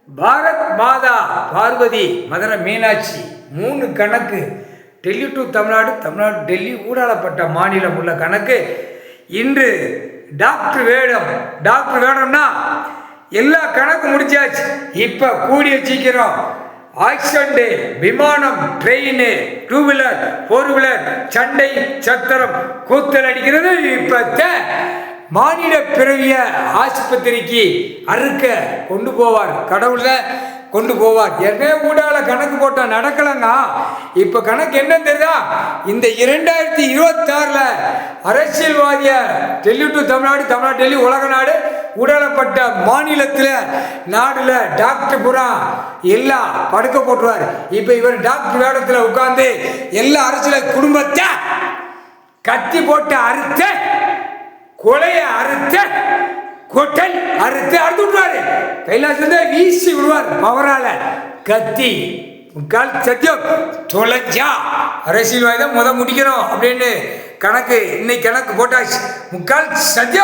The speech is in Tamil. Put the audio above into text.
பாரத் மாதா பார்வதி மதுரை மீனாட்சி 3 கணக்கு. டெல்லி டு தமிழ்நாடு, தமிழ்நாடு டெல்லி ஊடாடப்பட்ட மாநிலம் உள்ள கணக்கு. இன்று டாக்டர் வேடம்னா எல்லா கணக்கு முடிச்சாச்சு. இப்போ கூடிய சீக்கிரம் ஆக்சிடென்ட், விமானம், ட்ரெயின், 2 வீலர் 4 வீலர், சண்டை சத்திரம் கூத்தல் அடிக்கிறது. இப்ப மானிட பிறவிய ஆஸ்பத்திரிக்கு அறுக்க கொண்டு போவார், கடவுள கொண்டு போவார். என்ன ஊடால கணக்கு போட்டா நடக்கலங்க. இப்ப கணக்கு என்ன தெரியுதா? இந்த 2026 அரசியல்வாதிய டெல்லி டு தமிழ்நாடு, தமிழ்நாடு டெல்லி உலக நாடு ஊடாடப்பட்ட மாநிலத்தில் நாடுல டாக்டர் புறா எல்லாம் படுக்க போட்டுருவார். இப்ப இவர் டாக்டர் வேடத்தில் உட்கார்ந்து எல்லா அரசியல் குடும்பத்தை கத்தி போட்டு அறுத்து, கொலைய அறுத்து, கொட்டல் அறுத்து விடுவாரு. கைலாசத்தை வீசி விடுவார் பவரால. கத்தி முக்கால் சத்தியம் தொலைஞ்சா அரசியல்வாதம் முடிக்கணும் அப்படின்னு கணக்கு இன்னைக்கு கணக்கு போட்டாச்சு. முக்கால் சத்தியம்.